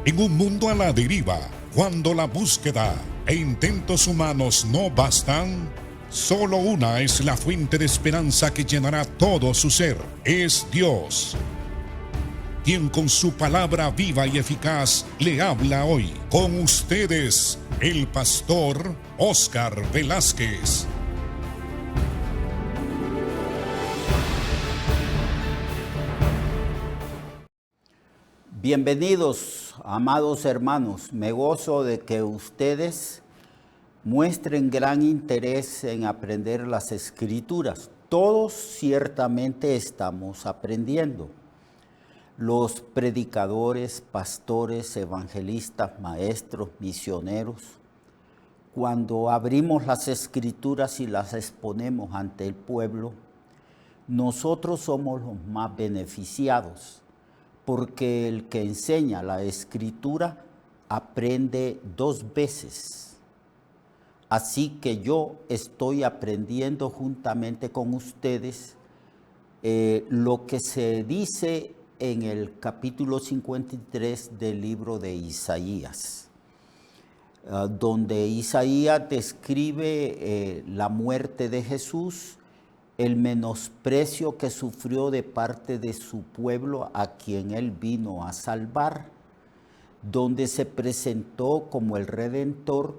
En un mundo a la deriva, cuando la búsqueda e intentos humanos no bastan, solo una es la fuente de esperanza que llenará todo su ser. Es Dios, quien con su palabra viva y eficaz le habla hoy. Con ustedes, el pastor Óscar Velázquez. Bienvenidos, amados hermanos. Me gozo de que ustedes muestren gran interés en aprender las Escrituras. Todos ciertamente estamos aprendiendo. Los predicadores, pastores, evangelistas, maestros, misioneros, cuando abrimos las Escrituras y las exponemos ante el pueblo, nosotros somos los más beneficiados. Porque el que enseña la Escritura aprende 2 veces. Así que yo estoy aprendiendo juntamente con ustedes lo que se dice en el capítulo 53 del libro de Isaías, donde Isaías describe la muerte de Jesús, el menosprecio que sufrió de parte de su pueblo a quien él vino a salvar, donde se presentó como el Redentor,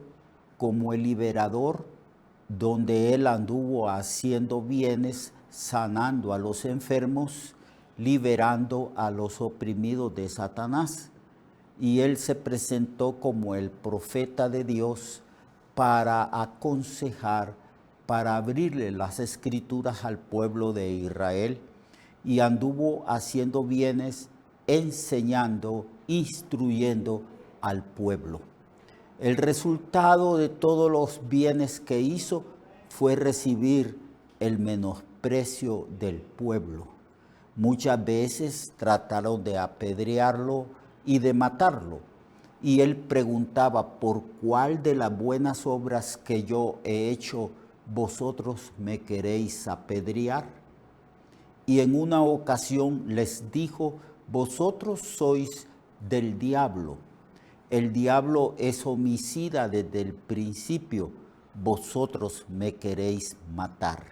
como el liberador, donde él anduvo haciendo bienes, sanando a los enfermos, liberando a los oprimidos de Satanás. Y él se presentó como el profeta de Dios para aconsejar, para abrirle las Escrituras al pueblo de Israel, y anduvo haciendo bienes, enseñando, instruyendo al pueblo. El resultado de todos los bienes que hizo fue recibir el menosprecio del pueblo. Muchas veces trataron de apedrearlo y de matarlo. Y él preguntaba: ¿por cuál de las buenas obras que yo he hecho vosotros me queréis apedrear? Y en una ocasión les dijo: vosotros sois del diablo. El diablo es homicida desde el principio. Vosotros me queréis matar.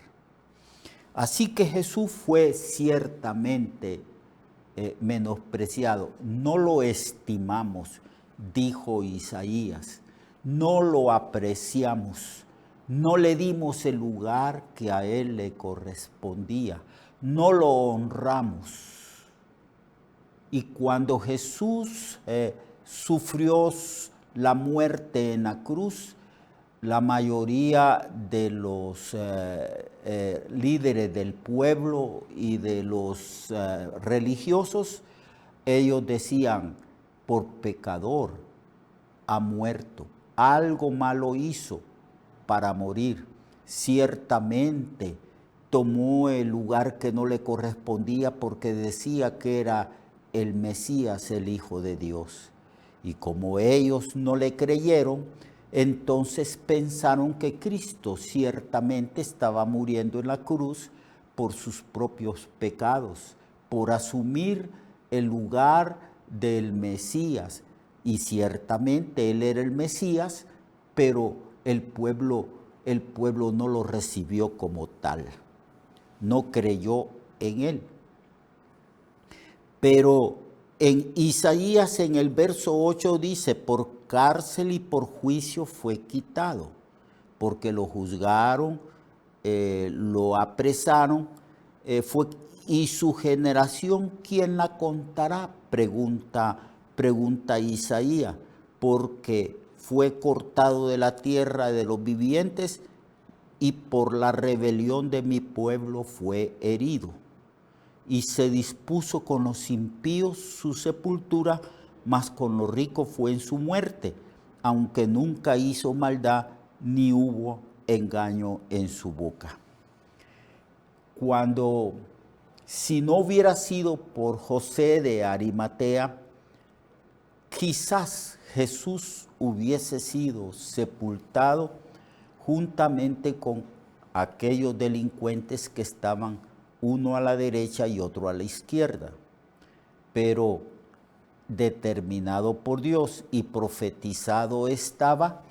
Así que Jesús fue ciertamente menospreciado. No lo estimamos, dijo Isaías. No lo apreciamos. No le dimos el lugar que a él le correspondía. No lo honramos. Y cuando Jesús sufrió la muerte en la cruz, la mayoría de los líderes del pueblo y de los religiosos, ellos decían: por pecador ha muerto, algo malo hizo para morir. Ciertamente tomó el lugar que no le correspondía porque decía que era el Mesías, el Hijo de Dios. Y como ellos no le creyeron, entonces pensaron que Cristo ciertamente estaba muriendo en la cruz por sus propios pecados, por asumir el lugar del Mesías. Y ciertamente él era el Mesías, pero el pueblo no lo recibió como tal, no creyó en él. Pero en Isaías, en el verso 8 dice: por cárcel y por juicio fue quitado, porque lo juzgaron, lo apresaron, y su generación, ¿quién la contará? Pregunta Isaías, porque fue cortado de la tierra de los vivientes y por la rebelión de mi pueblo fue herido. Y se dispuso con los impíos su sepultura, mas con los ricos fue en su muerte, aunque nunca hizo maldad ni hubo engaño en su boca. Si no hubiera sido por José de Arimatea, quizás Jesús hubiese sido sepultado juntamente con aquellos delincuentes que estaban uno a la derecha y otro a la izquierda. Pero determinado por Dios y profetizado estaba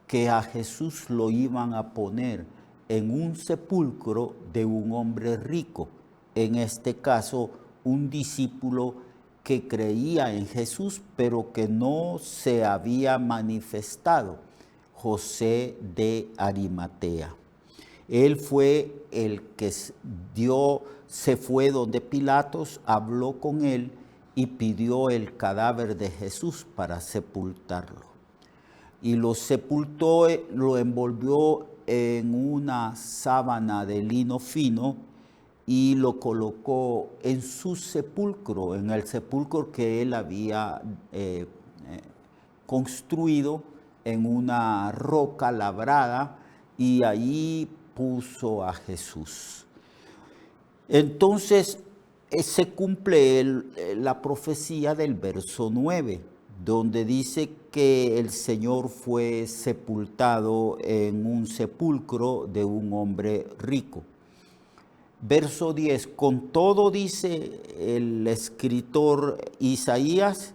que a Jesús lo iban a poner en un sepulcro de un hombre rico, en este caso un discípulo que creía en Jesús, pero que no se había manifestado, José de Arimatea. Él fue el que se fue donde Pilatos, habló con él y pidió el cadáver de Jesús para sepultarlo. Y lo sepultó, lo envolvió en una sábana de lino fino y lo colocó en su sepulcro, en el sepulcro que él había construido en una roca labrada, y allí puso a Jesús. Entonces se cumple la profecía del verso 9, donde dice que el Señor fue sepultado en un sepulcro de un hombre rico. Verso 10, con todo, dice el escritor Isaías,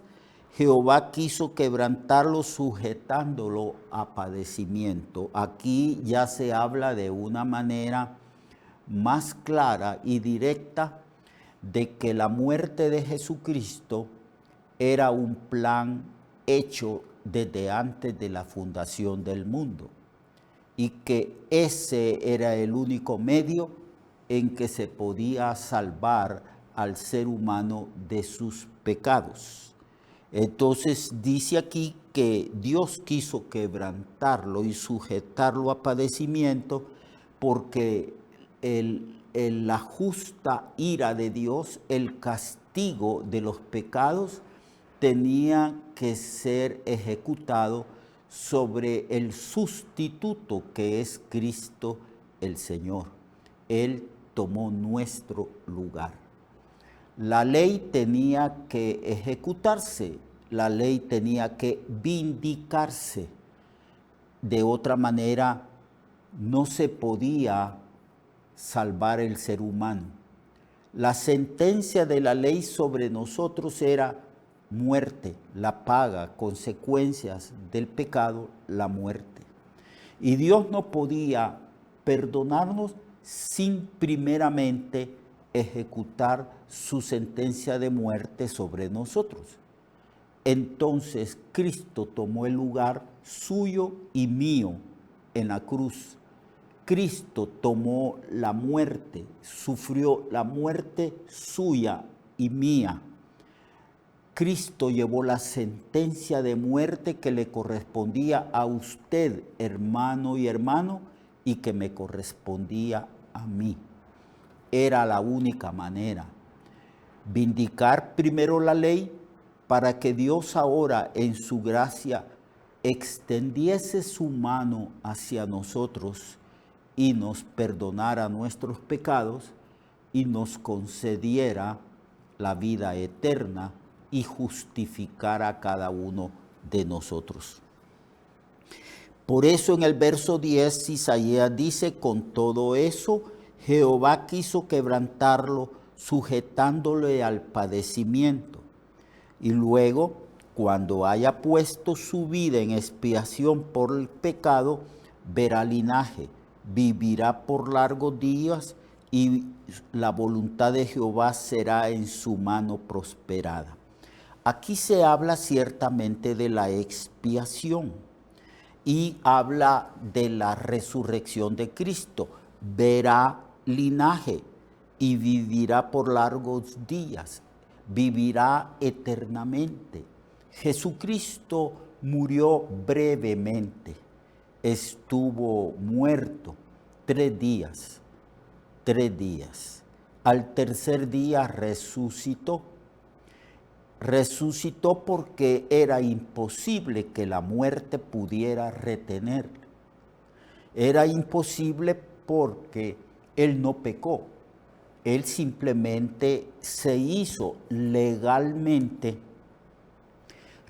Jehová quiso quebrantarlo sujetándolo a padecimiento. Aquí ya se habla de una manera más clara y directa de que la muerte de Jesucristo era un plan hecho desde antes de la fundación del mundo y que ese era el único medio en que se podía salvar al ser humano de sus pecados. Entonces dice aquí que Dios quiso quebrantarlo y sujetarlo a padecimiento porque la justa ira de Dios, el castigo de los pecados, tenía que ser ejecutado sobre el sustituto que es Cristo el Señor. Él tomó nuestro lugar. La ley tenía que ejecutarse, la ley tenía que vindicarse. De otra manera, no se podía salvar el ser humano. La sentencia de la ley sobre nosotros era muerte, la paga, consecuencias del pecado, la muerte. Y Dios no podía perdonarnos sin primeramente ejecutar su sentencia de muerte sobre nosotros. Entonces Cristo tomó el lugar suyo y mío en la cruz. Cristo tomó la muerte, sufrió la muerte suya y mía. Cristo llevó la sentencia de muerte que le correspondía a usted, hermano y hermano, y que me correspondía a mí. Era la única manera. Vindicar primero la ley para que Dios ahora en su gracia extendiese su mano hacia nosotros y nos perdonara nuestros pecados y nos concediera la vida eterna y justificara a cada uno de nosotros. Por eso en el verso 10 Isaías dice, con todo eso Jehová quiso quebrantarlo sujetándole al padecimiento. Y luego, cuando haya puesto su vida en expiación por el pecado, verá linaje, vivirá por largos días y la voluntad de Jehová será en su mano prosperada. Aquí se habla ciertamente de la expiación y habla de la resurrección de Cristo. Verá linaje y vivirá por largos días, vivirá eternamente. Jesucristo murió brevemente, estuvo muerto 3 días. Al tercer día resucitó. Resucitó porque era imposible que la muerte pudiera retenerle. Era imposible porque Él no pecó. Él simplemente se hizo legalmente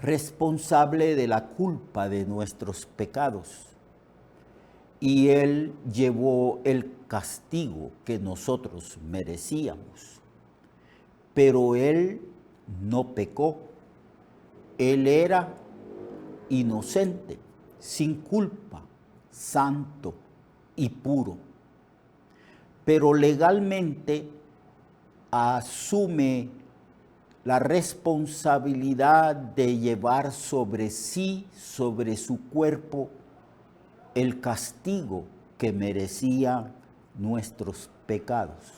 responsable de la culpa de nuestros pecados. Y Él llevó el castigo que nosotros merecíamos. Pero Él no pecó. Él era inocente, sin culpa, santo y puro. Pero legalmente asume la responsabilidad de llevar sobre sí, sobre su cuerpo, el castigo que merecían nuestros pecados.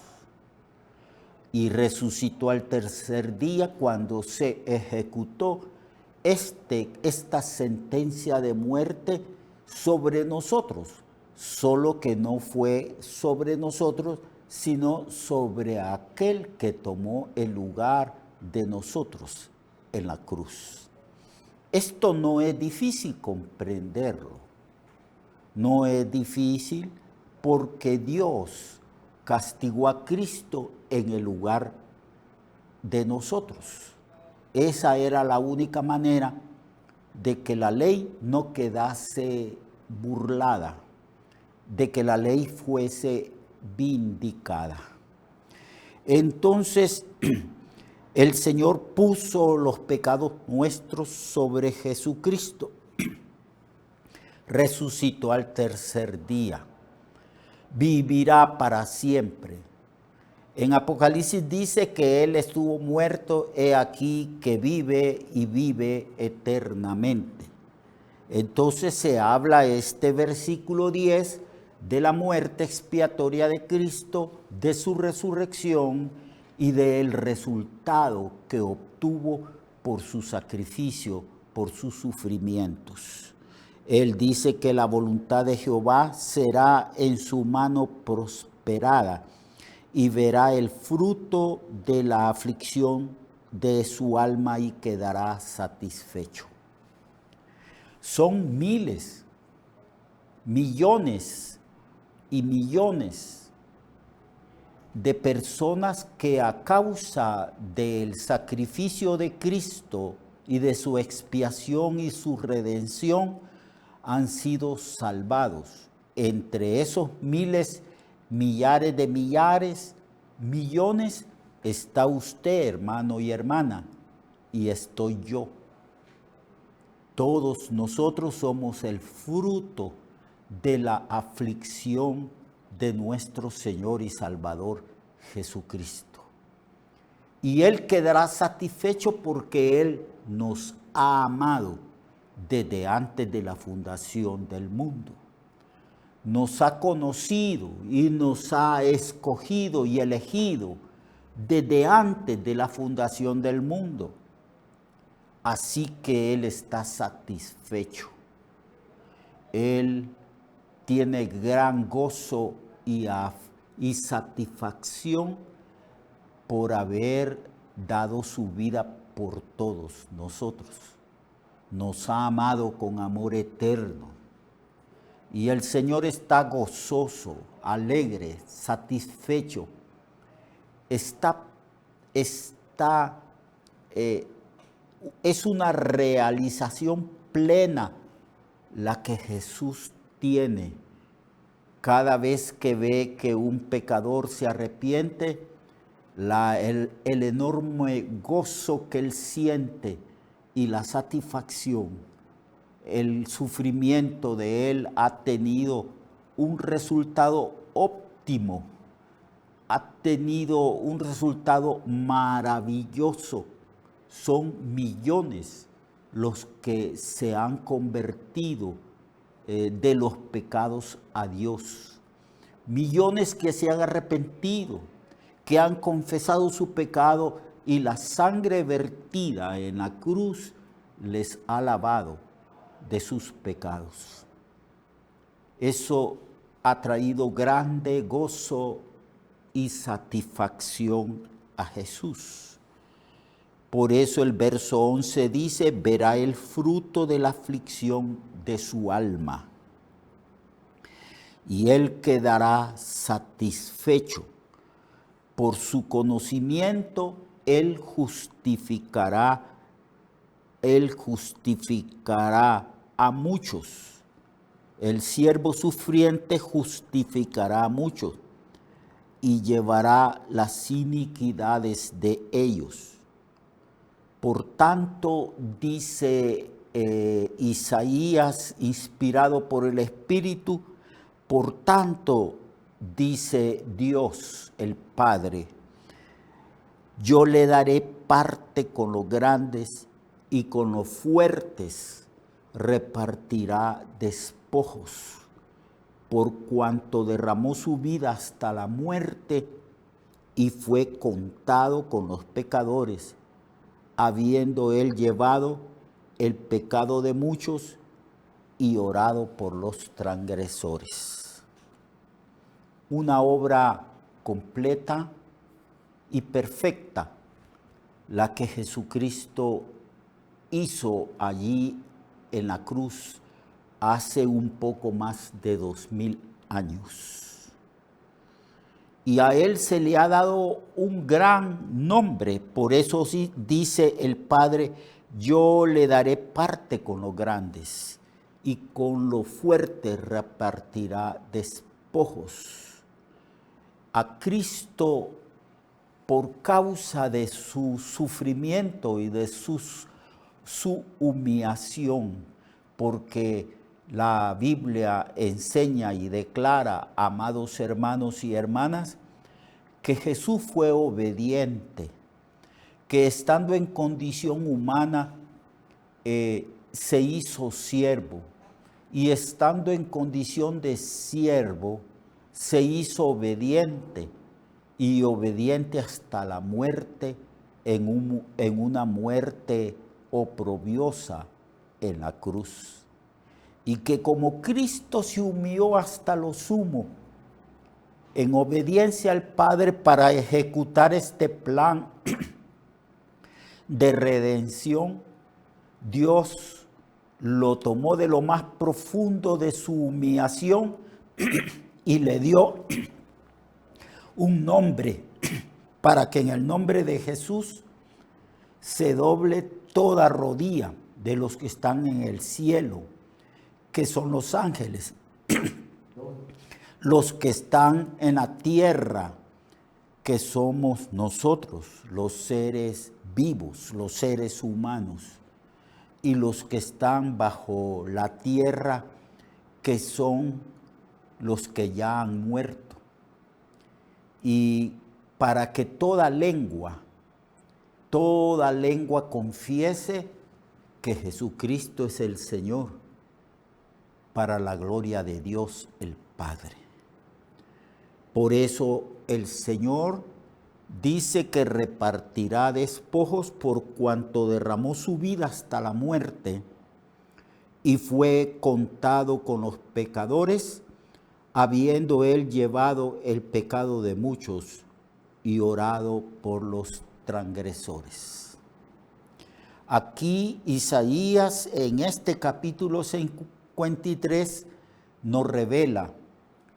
Y resucitó al tercer día cuando se ejecutó esta sentencia de muerte sobre nosotros, solo que no fue sobre nosotros, sino sobre aquel que tomó el lugar de nosotros en la cruz. Esto no es difícil comprenderlo, no es difícil porque Dios castigó a Cristo en el lugar de nosotros. Esa era la única manera de que la ley no quedase burlada, de que la ley fuese vindicada. Entonces, el Señor puso los pecados nuestros sobre Jesucristo. Resucitó al tercer día. Vivirá para siempre. En Apocalipsis dice que Él estuvo muerto, he aquí que vive y vive eternamente. Entonces se habla este versículo 10 de la muerte expiatoria de Cristo, de su resurrección y del resultado que obtuvo por su sacrificio, por sus sufrimientos. Él dice que la voluntad de Jehová será en su mano prosperada y verá el fruto de la aflicción de su alma y quedará satisfecho. Son miles, millones y millones de personas que a causa del sacrificio de Cristo y de su expiación y su redención han sido salvados. Entre esos miles, millares de millares, millones, está usted, hermano y hermana, y estoy yo. Todos nosotros somos el fruto de la aflicción de nuestro Señor y Salvador Jesucristo. Y Él quedará satisfecho porque Él nos ha amado desde antes de la fundación del mundo. Nos ha conocido y nos ha escogido y elegido desde antes de la fundación del mundo. Así que Él está satisfecho. Él tiene gran gozo y satisfacción por haber dado su vida por todos nosotros. Nos ha amado con amor eterno. Y el Señor está gozoso, alegre, satisfecho. Es una realización plena la que Jesús tiene cada vez que ve que un pecador se arrepiente, el enorme gozo que él siente y la satisfacción, el sufrimiento de él ha tenido un resultado óptimo, ha tenido un resultado maravilloso. Son millones los que se han convertido de los pecados a Dios. Millones que se han arrepentido, que han confesado su pecado y la sangre vertida en la cruz les ha lavado de sus pecados. Eso ha traído grande gozo y satisfacción a Jesús. Por eso el verso 11 dice, verá el fruto de la aflicción de su alma. Y él quedará satisfecho. Por su conocimiento, él justificará a muchos. El siervo sufriente justificará a muchos y llevará las iniquidades de ellos. Por tanto, dice Isaías, inspirado por el Espíritu, por tanto, dice Dios el Padre, yo le daré parte con los grandes y con los fuertes repartirá despojos, por cuanto derramó su vida hasta la muerte y fue contado con los pecadores, habiendo él llevado el pecado de muchos y orado por los transgresores. Una obra completa y perfecta, la que Jesucristo hizo allí en la cruz hace un poco más de 2000 años. Y a él se le ha dado un gran nombre, por eso sí dice el Padre, yo le daré parte con los grandes y con los fuertes repartirá despojos. A Cristo, por causa de su sufrimiento y de su humillación, porque la Biblia enseña y declara, amados hermanos y hermanas, que Jesús fue obediente, que estando en condición humana se hizo siervo, y estando en condición de siervo se hizo obediente, y obediente hasta la muerte, en una muerte oprobiosa en la cruz. Y que como Cristo se humilló hasta lo sumo, en obediencia al Padre para ejecutar este plan de redención, Dios lo tomó de lo más profundo de su humillación y le dio un nombre, para que en el nombre de Jesús se doble toda rodilla de los que están en el cielo, que son los ángeles, los que están en la tierra, que somos nosotros, los seres vivos, los seres humanos, y los que están bajo la tierra, que son los que ya han muerto. Y para que toda lengua confiese que Jesucristo es el Señor, para la gloria de Dios el Padre. Por eso el Señor dice que repartirá despojos por cuanto derramó su vida hasta la muerte y fue contado con los pecadores, habiendo él llevado el pecado de muchos y orado por los transgresores. Aquí Isaías en este capítulo 53 nos revela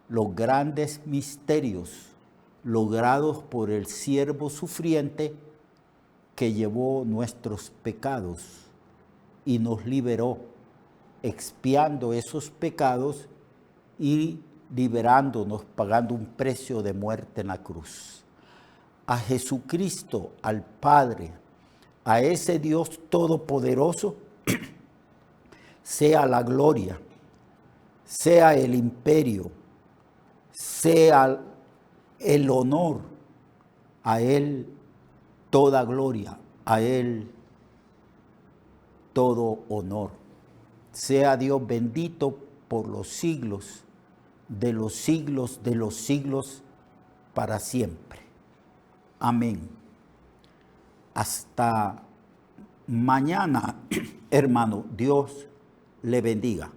los grandes misterios logrados por el siervo sufriente que llevó nuestros pecados y nos liberó, expiando esos pecados y liberándonos, pagando un precio de muerte en la cruz. A Jesucristo, al Padre, a ese Dios todopoderoso, sea la gloria, sea el imperio, sea el honor, a Él toda gloria, a Él todo honor. Sea Dios bendito por los siglos de los siglos, para siempre. Amén. Hasta mañana, hermano. Dios le bendiga.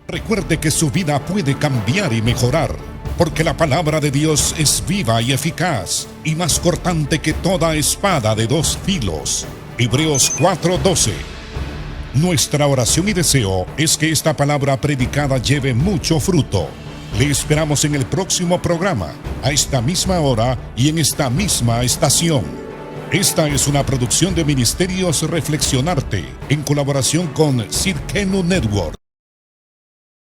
Recuerde que su vida puede cambiar y mejorar, porque la palabra de Dios es viva y eficaz, y más cortante que toda espada de dos filos. Hebreos 4:12. Nuestra oración y deseo es que esta palabra predicada lleve mucho fruto. Le esperamos en el próximo programa, a esta misma hora y en esta misma estación. Esta es una producción de Ministerios Reflexionarte, en colaboración con Cirkenu Network.